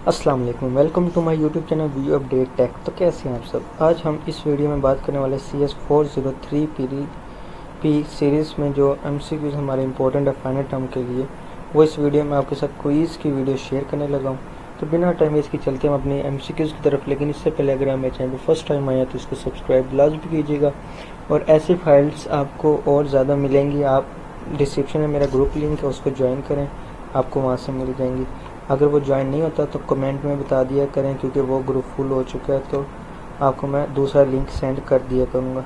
अस्सलाम वालेकुम, welcome to my YouTube channel video update tech. तो कैसे हैं आप सब। आज हम इस वीडियो में बात करने वाले CS403 पी सीरीज़ में जो MCQs हमारे इंपॉर्टेंट है फाइनल टर्म के लिए, वो इस वीडियो में आपके साथ क्विज़ की वीडियो शेयर करने लगा हूँ। तो बिना टाइम वेस्ट के चलते हम अपने MCQs की तरफ। लेकिन इससे पहले अगर आप मेरे चैनल पर फर्स्ट टाइम आया तो इसको सब्सक्राइब लाजमी कीजिएगा और ऐसी फाइल्स आपको और ज़्यादा मिलेंगी। आप डिस्क्रिप्शन में मेरा ग्रुप लिंक है, उसको ज्वाइन करें, आपको वहाँ से मिल जाएंगी। अगर वो ज्वाइन नहीं होता तो कमेंट में बता दिया करें, क्योंकि वो ग्रुप फुल हो चुका है, तो आपको मैं दूसरा लिंक सेंड कर दिया करूँगा।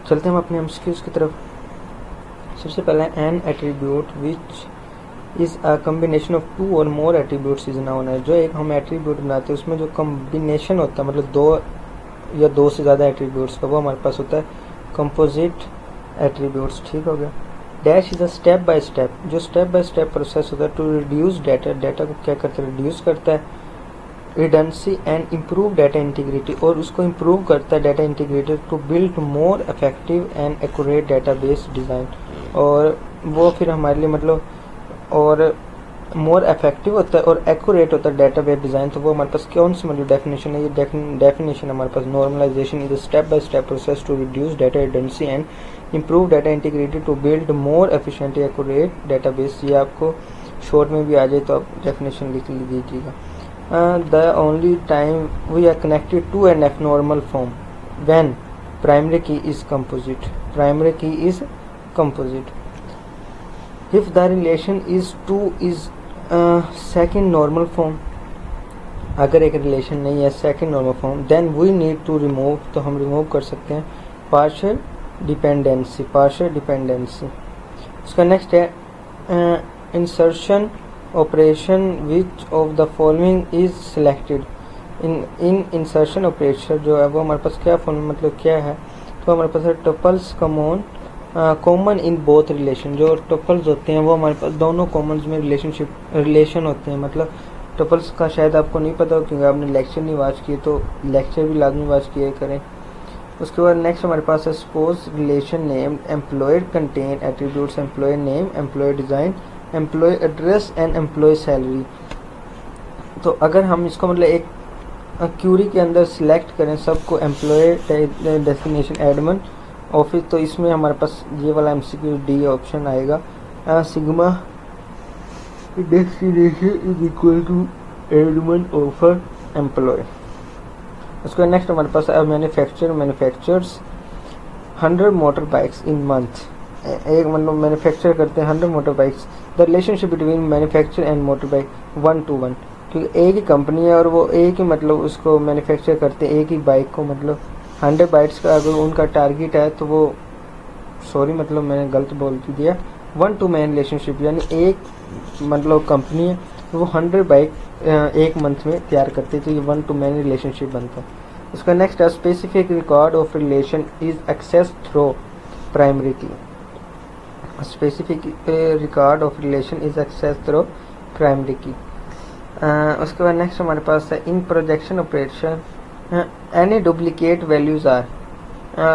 चलते हैं हम अपने MCQs की तरफ। सबसे पहले an attribute which is a combination of two or more attributes is noun है। जो एक हम एट्रीब्यूट बनाते हैं उसमें जो कम्बिनेशन होता है, मतलब दो या दो से ज़्यादा एट्रीब्यूट्स का, वो हमारे पास होता है कंपोजिट एट्रीब्यूट्स। ठीक हो गया। Dash is a step by step, जो स्टेप बाय स्टेप प्रोसेस होता है टू रिड्यूस डाटा। डाटा को क्या करता है, रिड्यूस करता है, redundancy and improve data integrity, और उसको इम्प्रूव करता है data integrity to build more effective and accurate database design. और वो फिर हमारे लिए मतलब और मोर इफेक्टिव होता है और एक्यूरेट होता है डाटाबेस डिज़ाइन। तो वो हमारे पास कौन सी मतलब डेफिनेशन है, ये डेफिनेशन हमारे पास normalisation is a step by step process to reduce data redundancy and improve data integrity to build more efficient accurate database. ये आपको शॉर्ट में भी आ जाए तो आप डेफिनेशन लिख लीजिएगा। The only time we are connected to N F normal form when primary key is composite. Primary key is composite. If the relation is to is second normal form, अगर एक रिलेशन नहीं है second normal form, then we need to remove, तो हम remove कर सकते हैं पार्शियल डिपेंडेंसी। Partial dependency. उसका नेक्स्ट है insertion operation which of the following is selected. In insertion operation जो है वो हमारे पास क्या फॉर्म मतलब क्या है, तो हमारे पास है tuples common in both relation. जो टपल्स होते हैं वो हमारे पास दोनों कॉमन्स में रिलेशन होते हैं। मतलब टपल्स का शायद आपको नहीं पता हो क्योंकि आपने लेक्चर नहीं वॉच किए, तो लेक्चर भी लाजमी वॉच किया करें। उसके बाद नेक्स्ट हमारे पास है suppose relation name employed contain attributes employee name, employee design, employee address and employee salary. तो अगर हम इसको मतलब एक क्यूरी के अंदर सिलेक्ट करें सबको, एम्प्लॉय डेस्टिनेशन एडमिन ऑफिस, तो इसमें हमारे पास ये वाला MCQ डी ऑप्शन आएगा। Sigma destination is equal to admin offer employ. उसके नेक्स्ट हमारे पास manufactures 100 motor bikes in month. एक मतलब मैन्युफैक्चर करते हैं 100 motor bikes. The relationship between manufacture and motor bike 1 to 1, क्योंकि एक ही कंपनी है और वो एक ही मतलब उसको मैन्युफैक्चर करते हैं एक ही बाइक को। मतलब 100 बाइक्स का अगर उनका टारगेट है तो वो मतलब मैंने गलत बोल दिया, 1 to मैन रिलेशनशिप, यानी एक मतलब कंपनी है वो 100 बाइक एक मंथ में तैयार करते, तो ये 1 to मैन रिलेशनशिप बनता है। उसका नेक्स्ट है specific record of relation is access through primary key. Specific record of relation is access through primary key. उसके बाद नेक्स्ट हमारे पास है in projection operation any duplicate values are.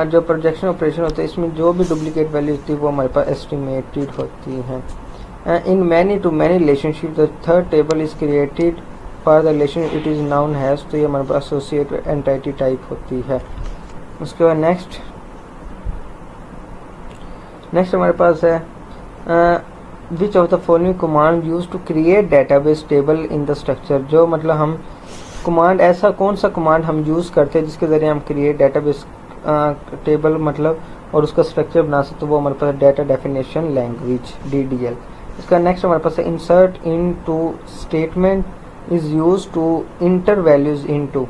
जो प्रोजेक्शन ऑपरेशन होता है इसमें जो भी डुप्लीकेट वैल्यूज होती है वो हमारे पास एस्टिमेटेड होती हैं। In many to many relationship the third table is created for the relation it is known as, तो ये हमारे पास associate entity type होती है। उसके बाद नेक्स्ट हमारे पास है which of the following command used to create database table in the structure। जो मतलब हम कमांड, ऐसा कौन सा कमांड हम यूज़ करते हैं जिसके ज़रिए हम क्रिएट डाटाबेस टेबल मतलब और उसका स्ट्रक्चर बना सकते, तो वो हमारे पास डाटा डेफिनेशन लैंग्वेज DDL। इसका नेक्स्ट हमारे पास है insert into statement is use to enter values into.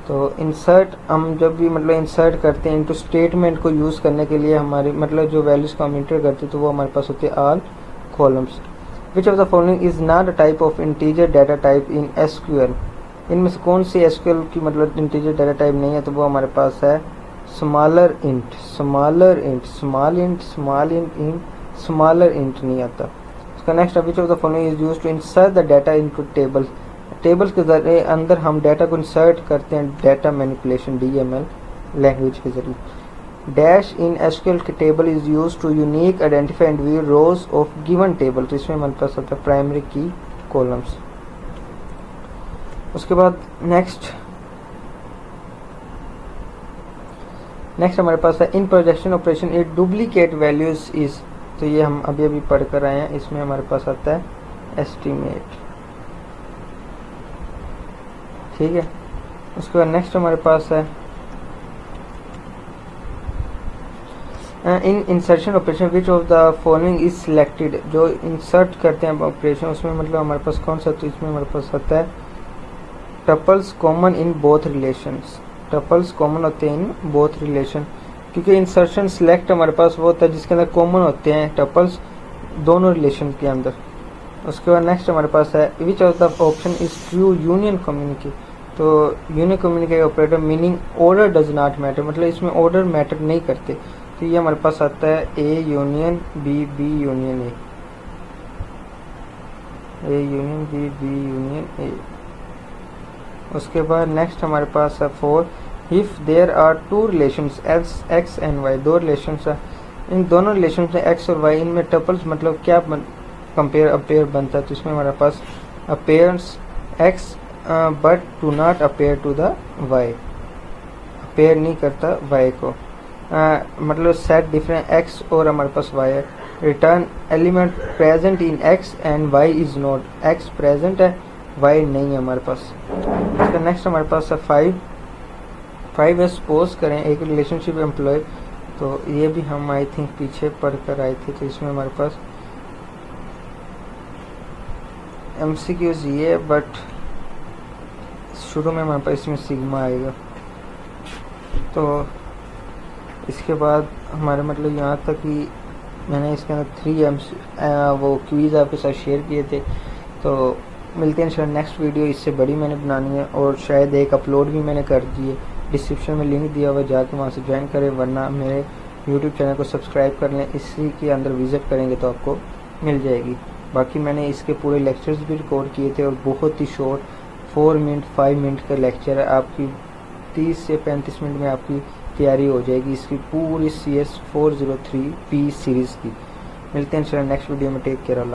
तो इंसर्ट हम जब भी मतलब इंसर्ट करते हैं इनटू स्टेटमेंट को यूज़ करने के लिए हमारे मतलब जो वैल्यूज़ को हम इंटर करते हैं तो वो हमारे पास होते हैं all columns. Which of the following is not a type of integer data type in SQL। इनमें से कौन सी SQL की मतलब इंटीजर डाटा टाइप नहीं है, तो वो हमारे पास है स्मॉलर इंट नहीं आता। उसका next which of the following is used to insert the data into tables के जरिए अंदर हम डाटा को इंसर्ट करते हैं डाटा मैनिपुलेशन DML लैंग्वेज के जरिए। डैश इन SQL के table is used to unique identify individual rows of given table, तो इसमें हमारे पास होता है प्राइमरी की कॉलम्स। उसके बाद नेक्स्ट हमारे पास है in projection operation a duplicate values is, तो ये हम अभी पढ़ कर आए हैं। इसमें हमारे पास आता है एस्टीमेट, ठीक है। उसके बाद नेक्स्ट हमारे पास है in insertion operation which of the following is selected, जो इंसर्ट करते हैं ऑपरेशन उसमें मतलब हमारे पास कौन सा, तो इसमें हमारे पास आता है tuples common in both relations, tuples common होते हैं इन बोथ रिलेशन, क्योंकि इंसर्शन सिलेक्ट हमारे पास वो होता है जिसके अंदर कॉमन होते हैं टपल्स दोनों रिलेशन के अंदर। उसके बाद नेक्स्ट हमारे पास है which of the option is true union commutative, तो union commutative operator meaning order does not matter, मतलब इसमें ऑर्डर मैटर नहीं करते, तो ये हमारे पास आता है A union B, B union A union B, B union A. उसके बाद नेक्स्ट हमारे पास है four if there are two relations X and Y, दो रिलेशंस है, इन दोनों रिलेशंस में एक्स और वाई, इनमें टपल्स मतलब क्या कंपेयर अपेयर बनता है, तो इसमें हमारे पास appears X but do not appear to the Y, अपेयर नहीं करता वाई को, मतलब सेट डिफरेंट एक्स और हमारे पास वाई है। Return element present in X and Y is not, X present है वाई नहीं है हमारे पास। उसका नेक्स्ट हमारे पास है फाइव है सपोज करें एक रिलेशनशिप एम्प्लॉय, तो ये भी हम आई थिंक पीछे पढ़ कर आए थे, तो इसमें हमारे पास MCQs ये, बट शुरू में हमारे पास इसमें सिग्मा आएगा। तो इसके बाद हमारे मतलब यहाँ तक कि मैंने इसके अंदर 3 वो क्विज़ आपके साथ शेयर किए थे, तो मिलते हैं इंशाल्लाह नेक्स्ट वीडियो, इससे बड़ी मैंने बनानी है और शायद एक अपलोड भी मैंने कर दी है, डिस्क्रिप्शन में लिंक दिया हुआ है, जाके वहाँ से ज्वाइन करें, वरना मेरे यूट्यूब चैनल को सब्सक्राइब कर लें, इसी के अंदर विज़िट करेंगे तो आपको मिल जाएगी। बाकी मैंने इसके पूरे लेक्चर्स भी रिकॉर्ड किए थे और बहुत ही शॉर्ट 4 मिनट 5 मिनट का लेक्चर है, आपकी 30 से 35 मिनट में आपकी तैयारी हो जाएगी इसकी पूरी CS403P सीरीज़ की। मिलते हैं इंशाल्लाह नेक्स्ट वीडियो में, टेक केयर।